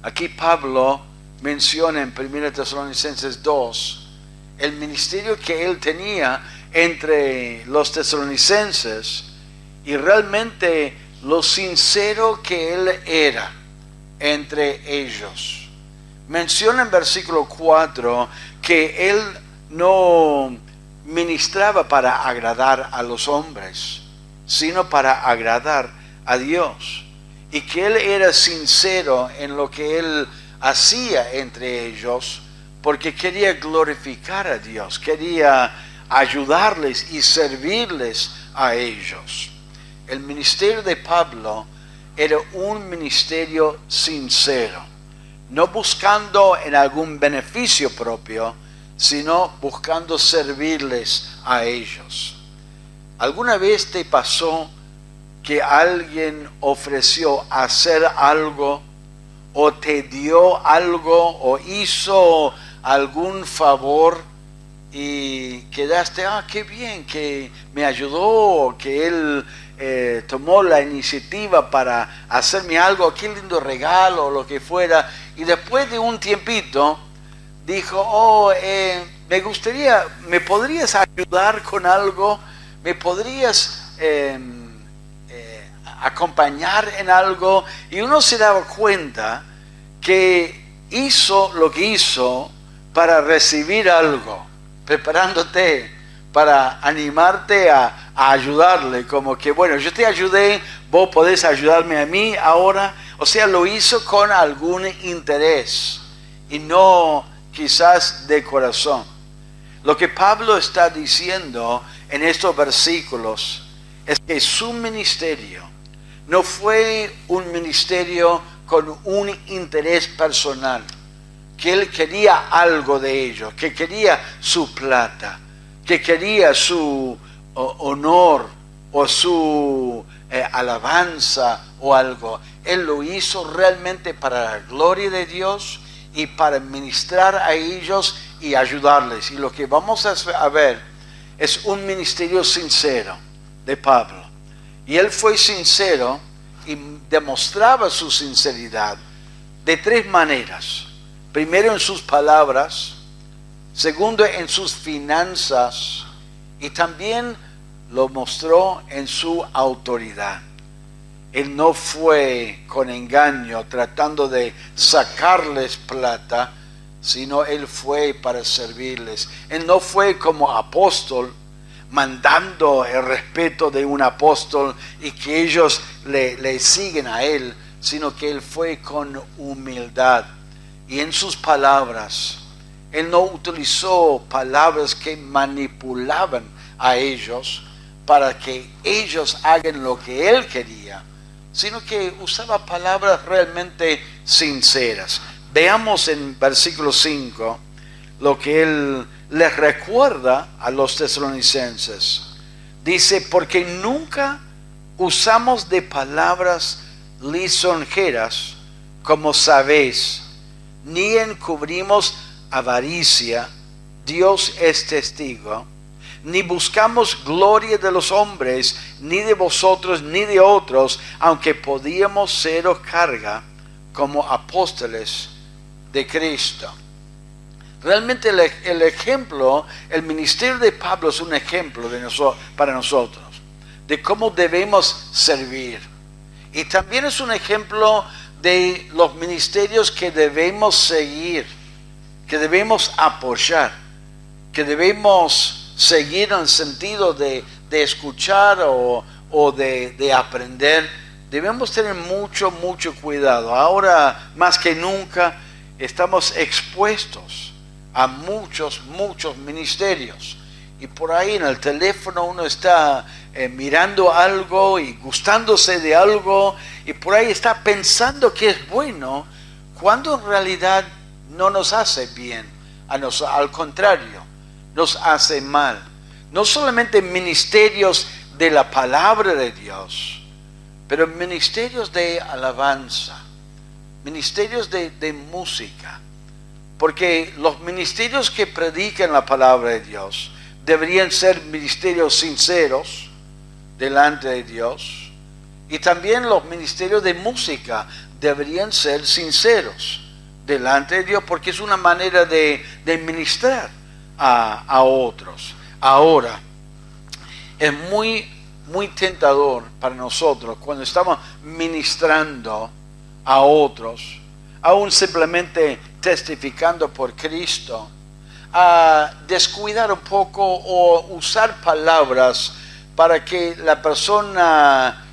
Aquí Pablo menciona en 1 Tesalonicenses 2 el ministerio que él tenía entre los tesalonicenses y realmente lo sincero que él era entre ellos. Menciona en versículo 4 que él no ministraba para agradar a los hombres, sino para agradar a Dios. Y que él era sincero en lo que él hacía entre ellos, porque quería glorificar a Dios, quería ayudarles y servirles a ellos. El ministerio de Pablo era un ministerio sincero, no buscando en algún beneficio propio, sino buscando servirles a ellos. ¿Alguna vez te pasó que alguien ofreció hacer algo o te dio algo o hizo algún favor y quedaste, qué bien que me ayudó, que él tomó la iniciativa para hacerme algo, qué lindo regalo o lo que fuera, y después de un tiempito dijo, me gustaría, ¿me podrías ayudar con algo? ¿Me podrías acompañar en algo? Y uno se daba cuenta que hizo lo que hizo para recibir algo, preparándote para animarte a ayudarle, como que bueno, yo te ayudé, vos podés ayudarme a mí ahora. O sea, lo hizo con algún interés y no quizás de corazón. Lo que Pablo está diciendo en estos versículos es que su ministerio no fue un ministerio con un interés personal, que él quería algo de ellos, que quería su plata, que quería su honor o su alabanza o algo. Él lo hizo realmente para la gloria de Dios y para ministrar a ellos y ayudarles. Y lo que vamos a ver es un ministerio sincero de Pablo. Y él fue sincero y demostraba su sinceridad de tres maneras. Primero, en sus palabras. Segundo, en sus finanzas. Y también lo mostró en su autoridad. Él no fue con engaño tratando de sacarles plata, sino él fue para servirles. Él no fue como apóstol, mandando el respeto de un apóstol y que ellos le siguen a él, sino que él fue con humildad. Y en sus palabras, él no utilizó palabras que manipulaban a ellos para que ellos hagan lo que él quería, sino que usaba palabras realmente sinceras. Veamos en versículo 5 lo que él les recuerda a los tesalonicenses. Dice, porque nunca usamos de palabras lisonjeras, como sabéis, ni encubrimos avaricia, Dios es testigo, ni buscamos gloria de los hombres, ni de vosotros, ni de otros, aunque podíamos seros carga como apóstoles de Cristo. Realmente el ejemplo, el ministerio de Pablo es un ejemplo para nosotros, de cómo debemos servir. Y también es un ejemplo de los ministerios que debemos seguir, que debemos apoyar, que debemos seguir en el sentido de escuchar o de aprender. Debemos tener mucho cuidado. Ahora más que nunca estamos expuestos a muchos ministerios. Y por ahí en el teléfono uno está mirando algo y gustándose de algo, y por ahí está pensando que es bueno, cuando en realidad no nos hace bien, al contrario, nos hace mal. No solamente ministerios de la palabra de Dios, pero ministerios de alabanza, ministerios de música, porque los ministerios que predican la palabra de Dios deberían ser ministerios sinceros delante de Dios, y también los ministerios de música deberían ser sinceros delante de Dios, porque es una manera de ministrar a otros. Ahora, es muy tentador para nosotros cuando estamos ministrando a otros, aún simplemente testificando por Cristo, a descuidar un poco o usar palabras para que la persona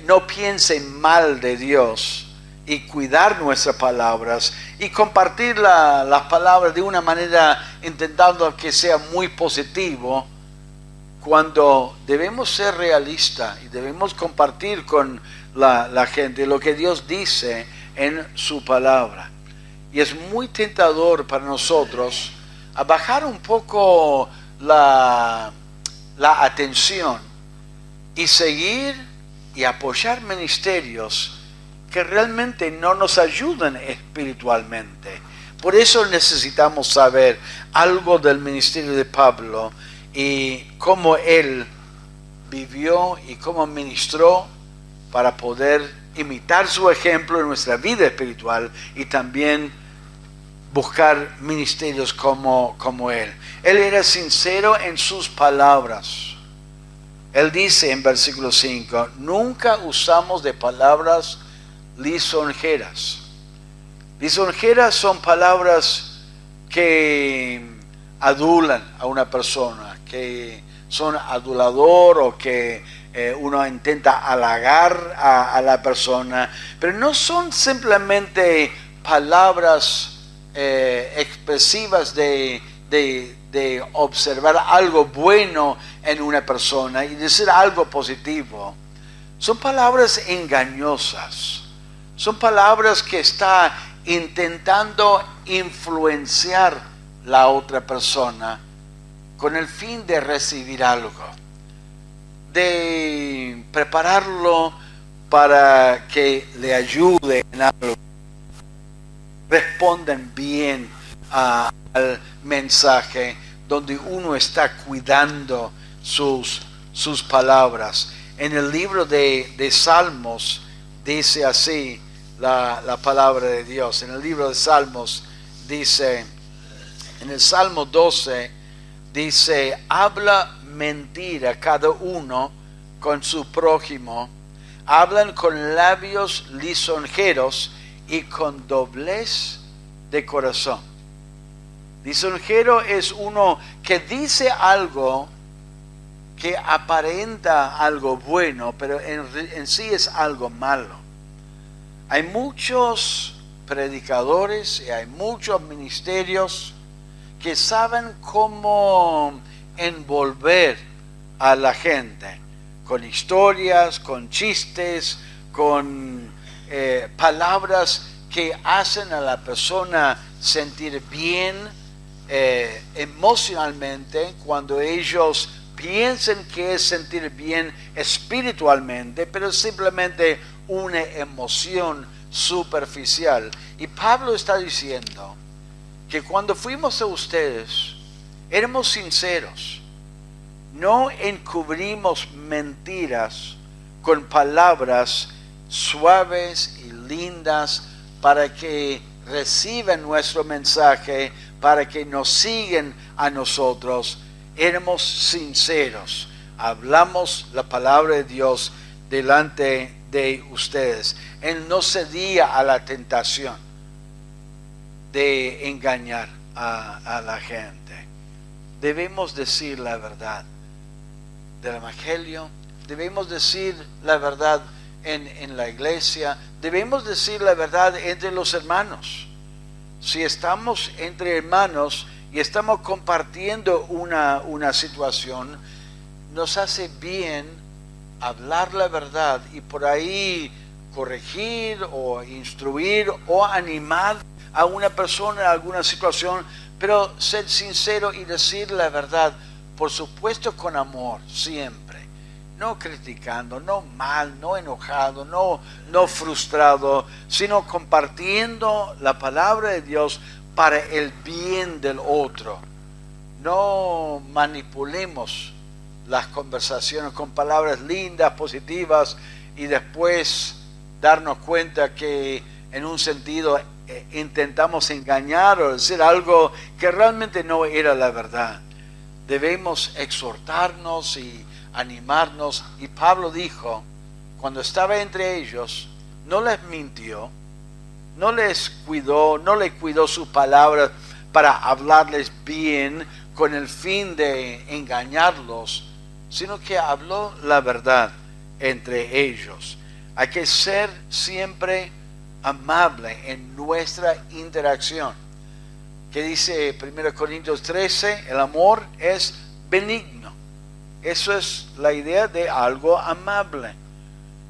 no piense mal de Dios, y cuidar nuestras palabras y compartir las palabras de una manera intentando que sea muy positivo, cuando debemos ser realistas y debemos compartir con la gente lo que Dios dice en su palabra. Y es muy tentador para nosotros a bajar un poco la atención y seguir y apoyar ministerios que realmente no nos ayudan espiritualmente. Por eso necesitamos saber algo del ministerio de Pablo y cómo él vivió y cómo ministró, para poder imitar su ejemplo en nuestra vida espiritual y también buscar ministerios como él. Él era sincero en sus palabras. Él dice en versículo 5, nunca usamos de palabras lisonjeras. Lisonjeras son palabras que adulan a una persona, que son adulador o que uno intenta halagar a la persona, pero no son simplemente palabras expresivas de observar algo bueno en una persona y decir algo positivo. Son palabras engañosas. Son palabras que está intentando influenciar la otra persona con el fin de recibir algo, de prepararlo para que le ayude en algo, respondan bien al mensaje, donde uno está cuidando sus palabras. En el libro de Salmos dice así la palabra de Dios. En el libro de Salmos dice, en el Salmo 12, dice, habla mentira cada uno con su prójimo, hablan con labios lisonjeros y con doblez de corazón. Lisonjero es uno que dice algo que aparenta algo bueno, pero en sí es algo malo. Hay muchos predicadores y hay muchos ministerios que saben cómo envolver a la gente con historias, con chistes, con palabras que hacen a la persona sentir bien emocionalmente, cuando ellos piensen que es sentir bien espiritualmente, pero simplemente una emoción superficial. Y Pablo está diciendo que cuando fuimos a ustedes, éramos sinceros, no encubrimos mentiras con palabras suaves y lindas para que reciban nuestro mensaje, para que nos sigan a nosotros. Éramos sinceros, hablamos la palabra de Dios delante de ustedes. Él no cedía a la tentación de engañar a la gente. Debemos decir la verdad del Evangelio, debemos decir la verdad en la iglesia, debemos decir la verdad entre los hermanos. Si estamos entre hermanos y estamos compartiendo una situación, nos hace bien hablar la verdad y por ahí corregir o instruir o animar a una persona en alguna situación, pero ser sincero y decir la verdad, por supuesto con amor, siempre. No criticando, no mal, no enojado, no frustrado, sino compartiendo la palabra de Dios para el bien del otro. No manipulemos las conversaciones con palabras lindas, positivas, y después darnos cuenta que en un sentido intentamos engañar o decir algo que realmente no era la verdad. Debemos exhortarnos y animarnos. Y Pablo dijo, cuando estaba entre ellos, no les mintió, no les cuidó sus palabras para hablarles bien con el fin de engañarlos, sino que habló la verdad entre ellos. Hay que ser siempre amable en nuestra interacción. Que dice 1 Corintios 13, el amor es benigno. Eso es la idea de algo amable.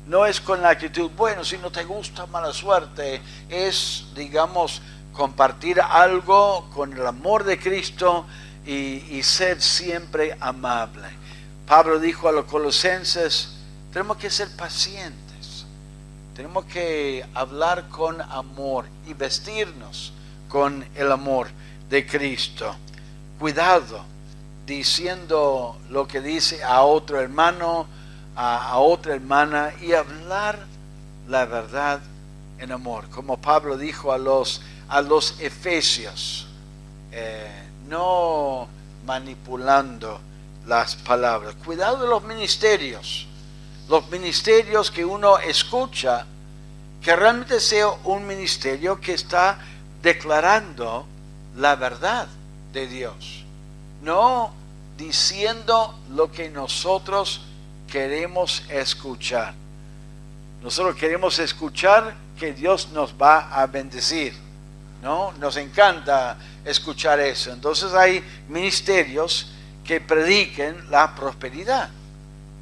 No es con la actitud, bueno, si no te gusta, mala suerte. Es, digamos, compartir algo con el amor de Cristo y ser siempre amable. Pablo dijo a los colosenses, tenemos que ser pacientes. Tenemos que hablar con amor y vestirnos con el amor de Cristo. Cuidado diciendo lo que dice a otro hermano, a otra hermana, y hablar la verdad en amor. Como Pablo dijo a los efesios, no manipulando las palabras. Cuidado de los ministerios que uno escucha, que realmente sea un ministerio que está declarando la verdad de Dios, no diciendo lo que nosotros queremos escuchar. Nosotros queremos escuchar que Dios nos va a bendecir, ¿no? Nos encanta escuchar eso. Entonces hay ministerios que prediquen la prosperidad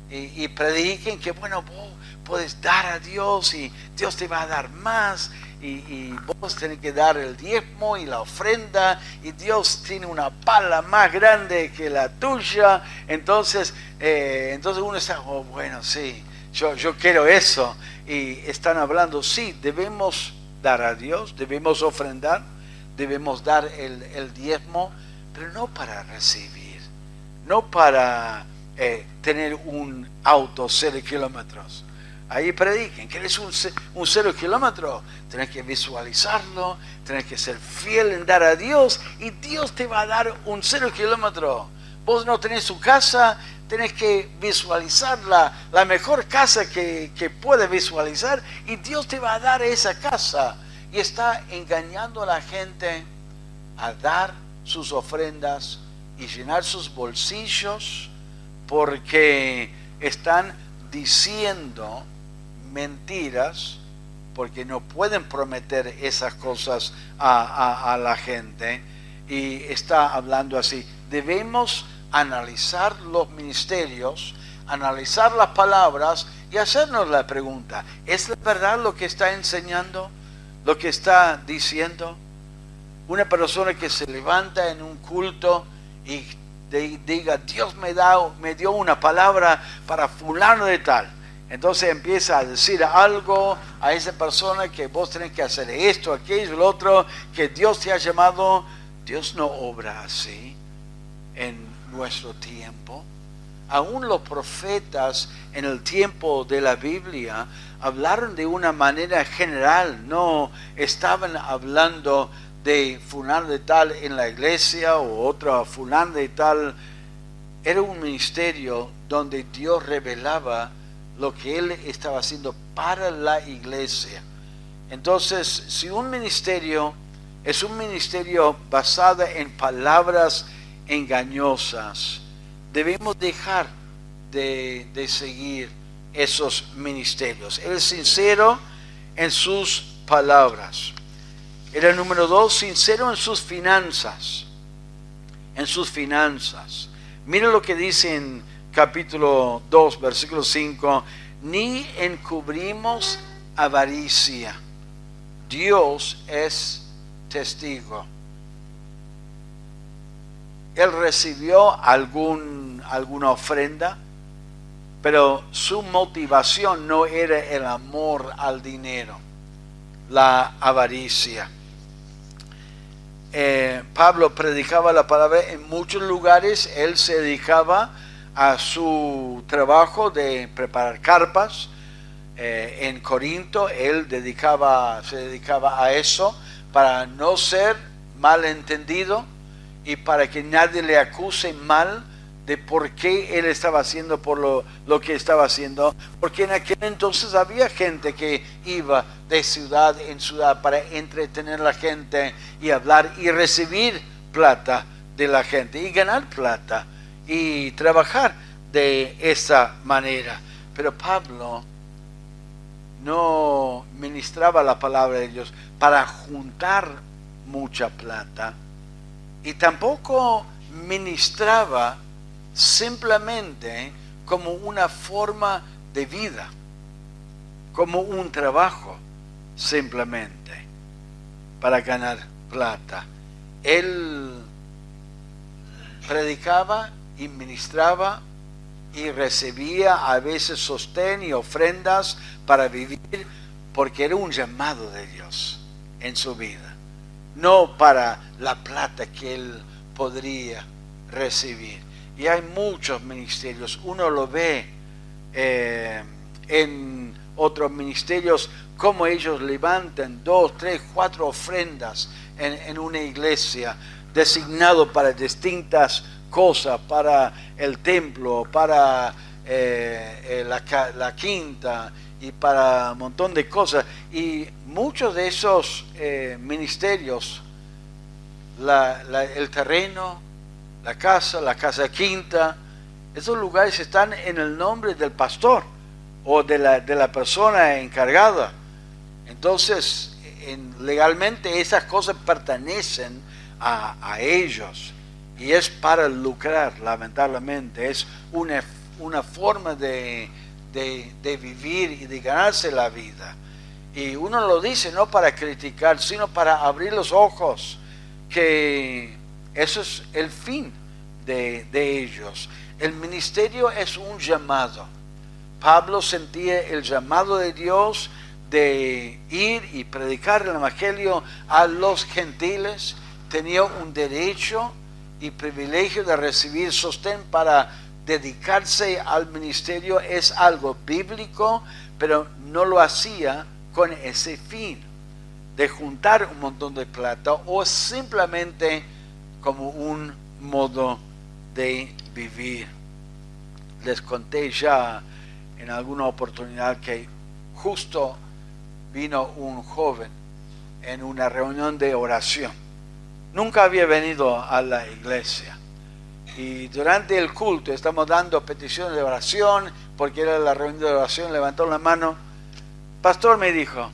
y prediquen que, bueno, vos puedes dar a Dios y Dios te va a dar más, y vos tenés que dar el diezmo y la ofrenda, y Dios tiene una pala más grande que la tuya. Entonces uno está, oh, bueno, sí, yo quiero eso. Y están hablando, sí, debemos dar a Dios, debemos ofrendar, debemos dar el diezmo, pero no para recibir, no para tener un auto 0 kilómetros. Ahí prediquen, ¿querés un 0 kilómetro? Tenés que visualizarlo, tenés que ser fiel en dar a Dios, y Dios te va a dar un 0 kilómetro. Vos no tenés su casa, tenés que visualizar la mejor casa que puedes visualizar, y Dios te va a dar esa casa. Y está engañando a la gente a dar sus ofrendas y llenar sus bolsillos, porque están diciendo mentiras, porque no pueden prometer esas cosas a la gente, y está hablando así. Debemos analizar los ministerios, analizar las palabras y hacernos la pregunta, ¿es la verdad lo que está enseñando, lo que está diciendo? Una persona que se levanta en un culto y diga, Dios me dio una palabra para fulano de tal. Entonces empieza a decir algo a esa persona, que vos tenés que hacer esto, aquello, lo otro, que Dios te ha llamado. Dios no obra así en nuestro tiempo. Aún los profetas en el tiempo de la Biblia hablaron de una manera general, no estaban hablando de fulano de tal en la iglesia o otro fulano de tal. Era un ministerio donde Dios revelaba lo que Él estaba haciendo para la iglesia. Entonces, si un ministerio es un ministerio basado en palabras engañosas, debemos dejar de seguir esos ministerios. Él es sincero en sus palabras. Era número 2, sincero en sus finanzas. En sus finanzas. Mira lo que dice en capítulo 2, versículo 5. Ni encubrimos avaricia. Dios es testigo. Él recibió alguna ofrenda, pero su motivación no era el amor al dinero, la avaricia. Pablo predicaba la palabra en muchos lugares. Él se dedicaba a su trabajo de preparar carpas, en Corinto, él se dedicaba a eso para no ser malentendido y para que nadie le acuse mal de por qué él estaba haciendo por lo que estaba haciendo, porque en aquel entonces había gente que iba de ciudad en ciudad para entretener a la gente y hablar y recibir plata de la gente y ganar plata y trabajar de esa manera. Pero Pablo no ministraba la palabra de Dios para juntar mucha plata y tampoco ministraba simplemente como una forma de vida, como un trabajo simplemente para ganar plata. Él predicaba y ministraba y recibía a veces sostén y ofrendas para vivir, porque era un llamado de Dios en su vida, no para la plata que él podría recibir. Y hay muchos ministerios, uno lo ve en otros ministerios, como ellos levantan 2, 3, 4 ofrendas en una iglesia, designado para distintas cosas, para el templo, para la quinta y para un montón de cosas. Y muchos de esos ministerios, el terreno, la casa quinta, esos lugares están en el nombre del pastor o de la persona encargada. Entonces, legalmente esas cosas pertenecen a ellos y es para lucrar, lamentablemente. Es una forma de vivir y de ganarse la vida. Y uno lo dice no para criticar, sino para abrir los ojos, que eso es el fin de ellos. El ministerio es un llamado. Pablo sentía el llamado de Dios de ir y predicar el evangelio a los gentiles. Tenía un derecho y privilegio de recibir sostén para dedicarse al ministerio. Es algo bíblico, pero no lo hacía con ese fin de juntar un montón de plata o simplemente como un modo de vivir. Les conté ya en alguna oportunidad que justo vino un joven en una reunión de oración. Nunca había venido a la iglesia. Y durante el culto estamos dando peticiones de oración, porque era la reunión de oración, levantó la mano. Pastor, me dijo,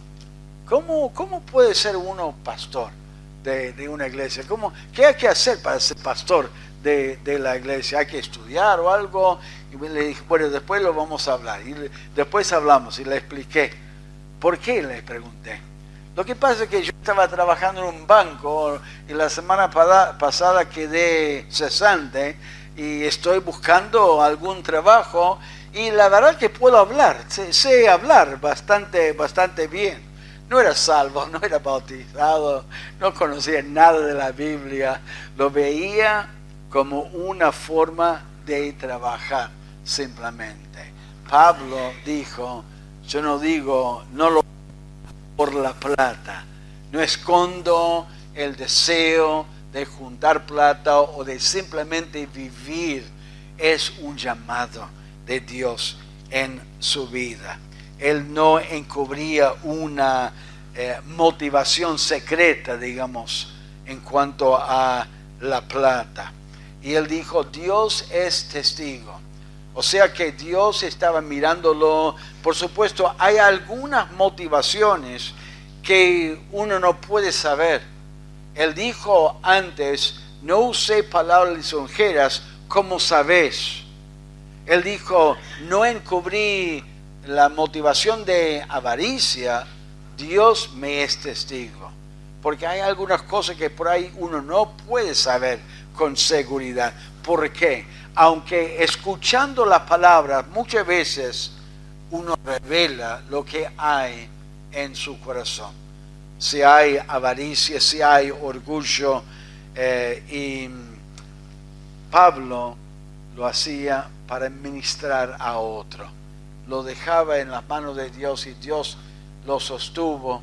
¿cómo puede ser uno pastor de una iglesia? ¿Qué hay que hacer para ser pastor de la iglesia? ¿Hay que estudiar o algo? Y le dije, bueno, después lo vamos a hablar. Y después hablamos y le expliqué. ¿Por qué? Le pregunté. Lo que pasa es que yo estaba trabajando en un banco y la semana pasada quedé cesante y estoy buscando algún trabajo y la verdad que puedo hablar, sé hablar bastante bien. No era salvo, no era bautizado, no conocía nada de la Biblia, lo veía como una forma de trabajar simplemente. Pablo dijo, yo no digo, no lo por la plata, no escondo el deseo de juntar plata o de simplemente vivir. Es un llamado de Dios en su vida. Él no encubría una motivación secreta, digamos, en cuanto a la plata. Y él dijo, Dios es testigo. O sea que Dios estaba mirándolo. Por supuesto, hay algunas motivaciones que uno no puede saber. Él dijo antes, no usé palabras lisonjeras, como sabés. Él dijo, no encubrí la motivación de avaricia, Dios me es testigo. Porque hay algunas cosas que por ahí uno no puede saber con seguridad. ¿Por qué? Aunque escuchando las palabras muchas veces uno revela lo que hay en su corazón. Si hay avaricia, si hay orgullo. Y Pablo lo hacía para ministrar a otro, lo dejaba en las manos de Dios y Dios lo sostuvo.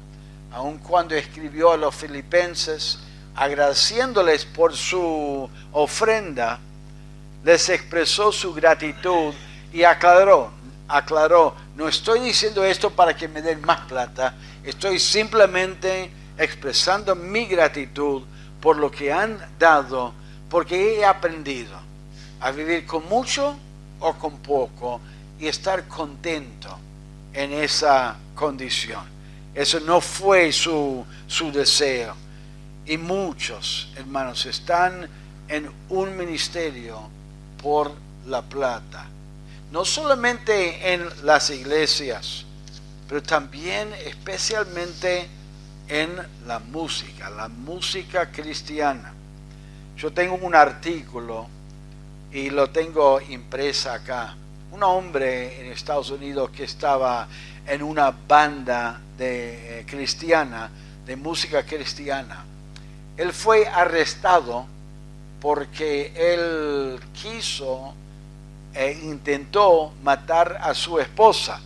Aun cuando escribió a los filipenses agradeciéndoles por su ofrenda, les expresó su gratitud y aclaró, no estoy diciendo esto para que me den más plata, estoy simplemente expresando mi gratitud por lo que han dado, porque he aprendido a vivir con mucho o con poco y estar contento en esa condición. Eso no fue su deseo. Y muchos, hermanos, están en un ministerio por la plata. No solamente en las iglesias, pero también especialmente en la música cristiana. Yo tengo un artículo y lo tengo impresa acá. Un hombre en Estados Unidos que estaba en una banda cristiana, de música cristiana. Él fue arrestado porque él quiso intentó matar a su esposa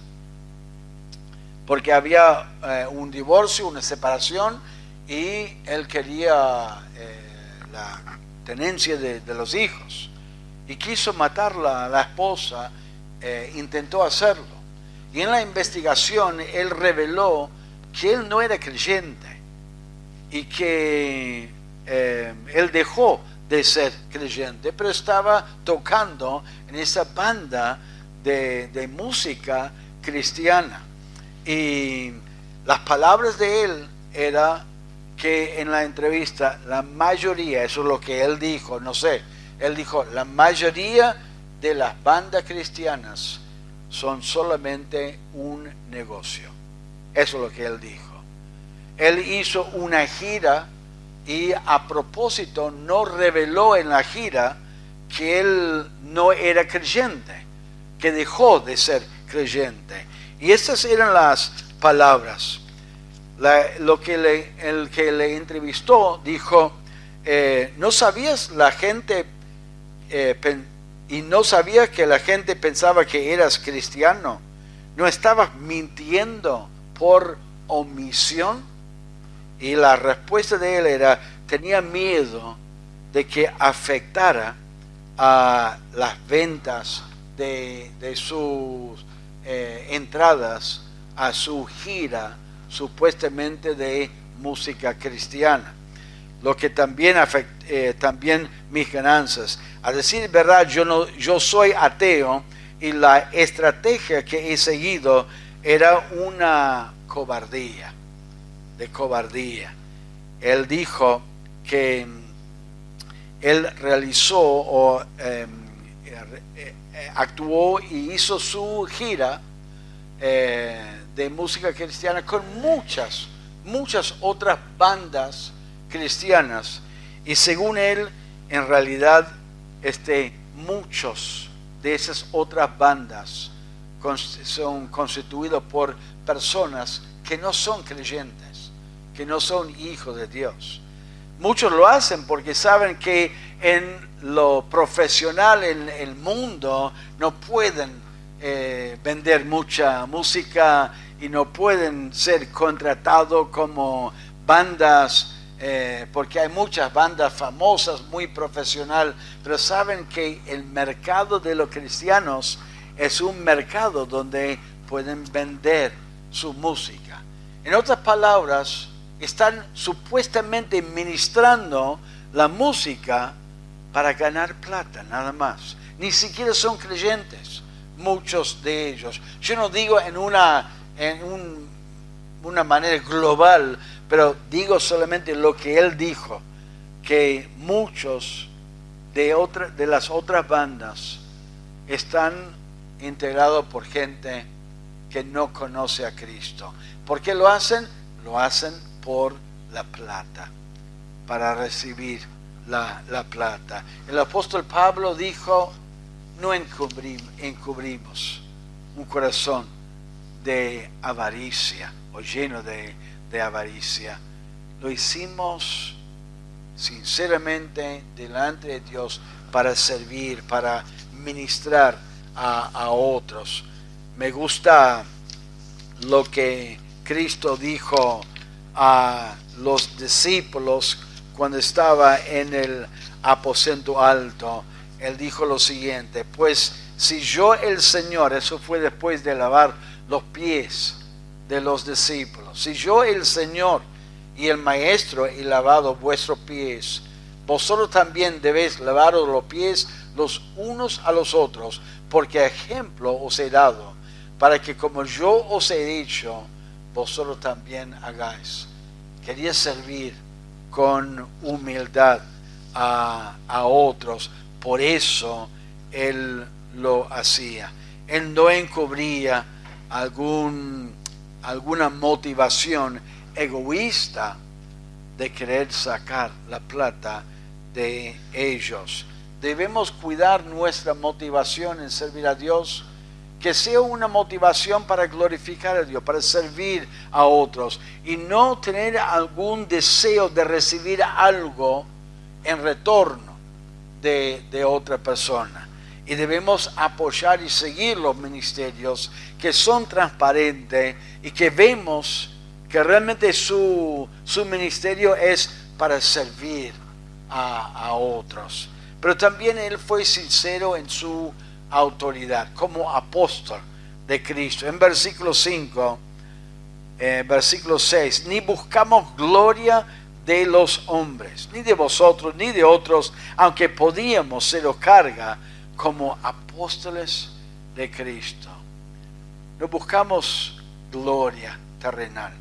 porque había un divorcio, una separación y él quería la tenencia de los hijos y quiso matarla a la esposa, intentó hacerlo y en la investigación él reveló que él no era creyente y que él dejó de ser creyente, pero estaba tocando en esa banda de música cristiana. Y las palabras de él era que en la entrevista la mayoría, eso es lo que él dijo, no sé, él dijo, la mayoría de las bandas cristianas son solamente un negocio. Eso es lo que él dijo. Él hizo una gira y a propósito no reveló en la gira que él no era creyente, que dejó de ser creyente. Y estas eran las palabras. El que le entrevistó dijo, ¿no sabías la gente y no sabías que la gente pensaba que eras cristiano? ¿No estabas mintiendo por omisión? Y la respuesta de él era, tenía miedo de que afectara a las ventas de sus entradas a su gira supuestamente de música cristiana, lo que también también mis ganancias. A decir verdad, yo soy ateo y la estrategia que he seguido era una cobardía. Él dijo que él realizó o actuó y hizo su gira de música cristiana con muchas otras bandas cristianas y según él en realidad muchos de esas otras bandas son constituidos por personas que no son creyentes, que no son hijos de Dios. Muchos lo hacen porque saben que en lo profesional, en el mundo, no pueden vender mucha música y no pueden ser contratados como bandas, porque hay muchas bandas famosas, muy profesional, pero saben que el mercado de los cristianos es un mercado donde pueden vender su música. En otras palabras, están supuestamente ministrando la música para ganar plata, nada más. Ni siquiera son creyentes, muchos de ellos. Yo no digo en una manera global, pero digo solamente lo que él dijo, que muchos de las otras bandas están integrados por gente que no conoce a Cristo. ¿Por qué lo hacen? Lo hacen por la plata, para recibir la plata. El apóstol Pablo dijo, no encubrimos un corazón de avaricia o lleno de avaricia. Lo hicimos sinceramente delante de Dios para servir, para ministrar a otros. Me gusta lo que Cristo dijo a los discípulos cuando estaba en el aposento alto. Él dijo lo siguiente: pues si yo el Señor, eso fue después de lavar los pies de los discípulos, si yo el Señor y el Maestro he lavado vuestros pies, vosotros también debéis lavaros los pies los unos a los otros, porque ejemplo os he dado, para que como yo os he dicho, vosotros también hagáis. Quería servir con humildad a otros, por eso Él lo hacía. Él no encubría alguna motivación egoísta de querer sacar la plata de ellos. Debemos cuidar nuestra motivación en servir a Dios, que sea una motivación para glorificar a Dios, para servir a otros, y no tener algún deseo de recibir algo en retorno de otra persona. Y debemos apoyar y seguir los ministerios que son transparentes y que vemos que realmente su ministerio es para servir a otros. Pero también él fue sincero en su autoridad como apóstol de Cristo. En versículo 5, versículo 6, ni buscamos gloria de los hombres, ni de vosotros, ni de otros, aunque podíamos seros carga como apóstoles de Cristo. No buscamos gloria terrenal,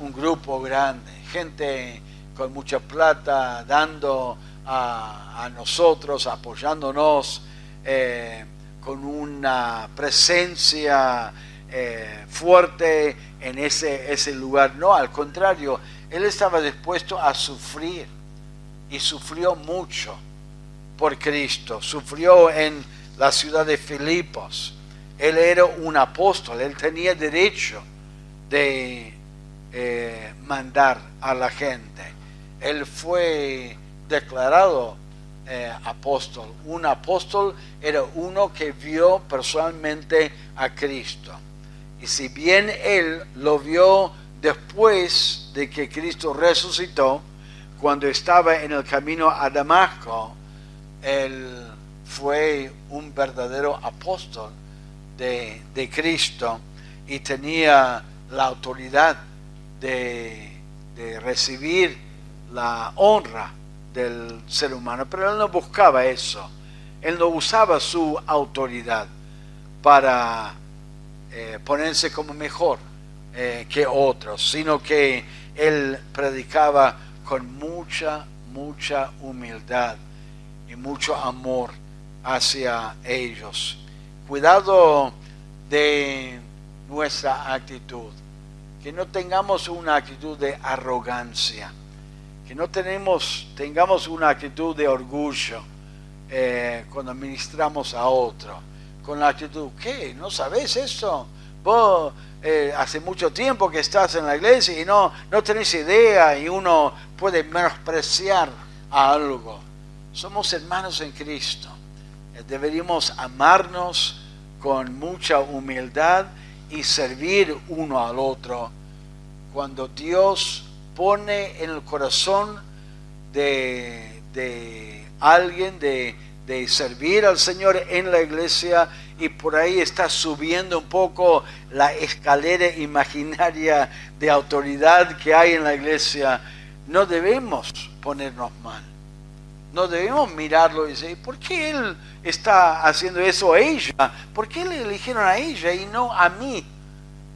un grupo grande, gente con mucha plata dando a nosotros, apoyándonos, con una presencia fuerte en ese lugar. No, al contrario, él estaba dispuesto a sufrir y sufrió mucho por Cristo. Sufrió en la ciudad de Filipos. Él era un apóstol, él tenía derecho de mandar a la gente. Él fue declarado apóstol. Un apóstol era uno que vio personalmente a Cristo. Y si bien él lo vio después de que Cristo resucitó, cuando estaba en el camino a Damasco, él fue un verdadero apóstol de Cristo y tenía la autoridad de recibir la honra del ser humano. Pero él no buscaba eso. Él no usaba su autoridad para ponerse como mejor que otros, sino que él predicaba con mucha humildad y mucho amor hacia ellos. Cuidado de nuestra actitud, que no tengamos una actitud de arrogancia, que no tengamos una actitud de orgullo cuando ministramos a otro, con la actitud, ¿qué? ¿No sabes eso? Vos hace mucho tiempo que estás en la iglesia y no tenés idea, y uno puede menospreciar a algo. Somos hermanos en Cristo. Deberíamos amarnos con mucha humildad y servir uno al otro. Cuando Dios pone en el corazón de alguien de servir al Señor en la iglesia, y por ahí está subiendo un poco la escalera imaginaria de autoridad que hay en la iglesia, no debemos ponernos mal. No debemos mirarlo y decir, ¿por qué él está haciendo eso a ella? ¿Por qué le eligieron a ella y no a mí?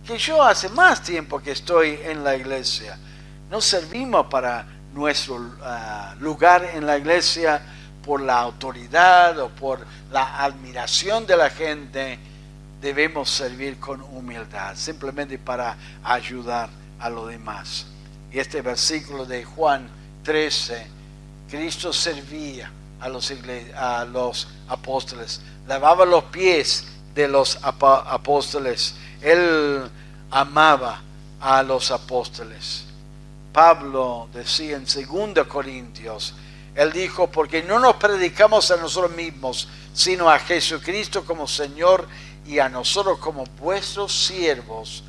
Que yo hace más tiempo que estoy en la iglesia. No servimos para nuestro lugar en la iglesia por la autoridad o por la admiración de la gente. Debemos servir con humildad, simplemente para ayudar a los demás. Y este versículo de Juan 13, Cristo servía a los apóstoles, lavaba los pies de los apóstoles. Él amaba a los apóstoles. Pablo decía en 2 Corintios, él dijo, porque no nos predicamos a nosotros mismos, sino a Jesucristo como Señor, y a nosotros como vuestros siervos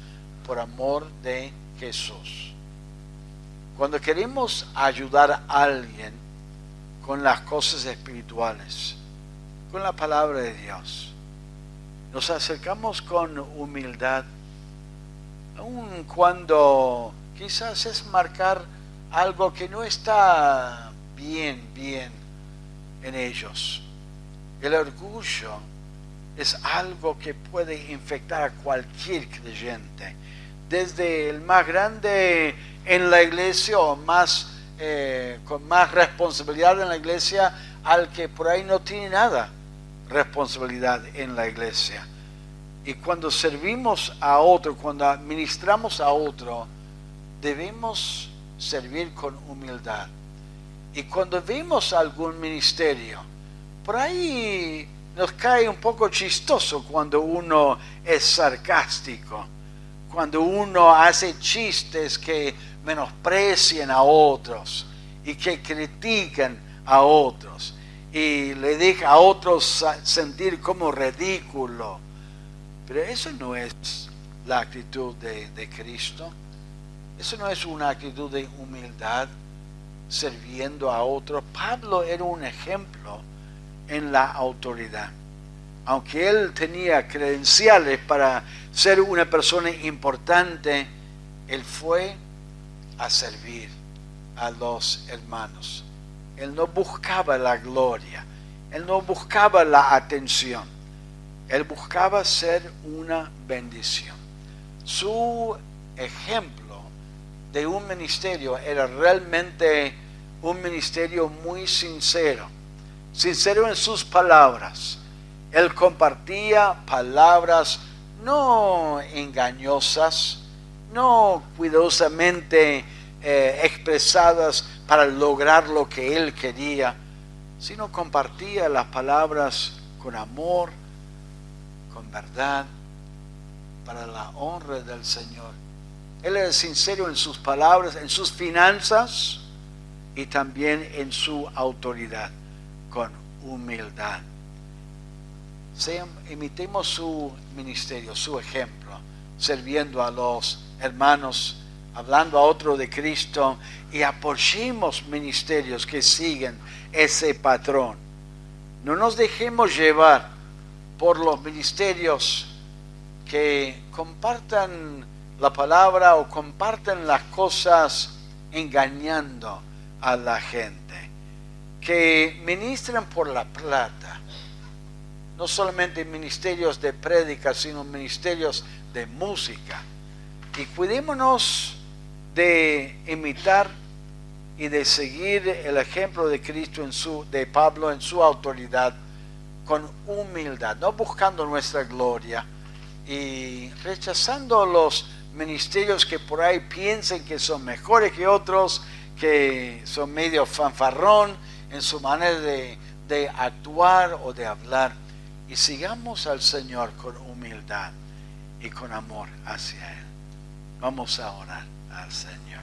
por amor de Jesús. Cuando queremos ayudar a alguien con las cosas espirituales, con la palabra de Dios, nos acercamos con humildad, aun cuando quizás es marcar algo que no está bien en ellos. El orgullo es algo que puede infectar a cualquier creyente, desde el más grande en la iglesia o más, con más responsabilidad en la iglesia, al que por ahí no tiene nada responsabilidad en la iglesia. Y cuando servimos a otro, cuando administramos a otro, debemos servir con humildad. Y cuando vemos algún ministerio, por ahí nos cae un poco chistoso cuando uno es sarcástico, cuando uno hace chistes que menosprecian a otros y que critican a otros y le deja a otros sentir como ridículo. Pero eso no es la actitud de Cristo. Eso no es una actitud de humildad, sirviendo a otros. Pablo era un ejemplo en la autoridad. Aunque él tenía credenciales para ser una persona importante, él fue a servir a los hermanos. Él no buscaba la gloria, él no buscaba la atención, él buscaba ser una bendición. Su ejemplo de un ministerio era realmente un ministerio muy sincero en sus palabras. Él compartía palabras no engañosas, no cuidadosamente expresadas para lograr lo que él quería, sino compartía las palabras con amor, con verdad, para la honra del Señor. Él era sincero en sus palabras, en sus finanzas y también en su autoridad, con humildad. Imitemos su ministerio, su ejemplo, sirviendo a los hermanos, hablando a otro de Cristo, y apoyemos ministerios que siguen ese patrón. No nos dejemos llevar por los ministerios que compartan la palabra o comparten las cosas engañando a la gente, que ministran por la plata, no solamente ministerios de prédica, sino ministerios de música. Y cuidémonos de imitar y de seguir el ejemplo de Cristo de Pablo en su autoridad, con humildad, no buscando nuestra gloria y rechazando los ministerios que por ahí piensen que son mejores que otros, que son medio fanfarrón en su manera de actuar o de hablar. Y sigamos al Señor con humildad y con amor hacia Él. Vamos a orar al Señor.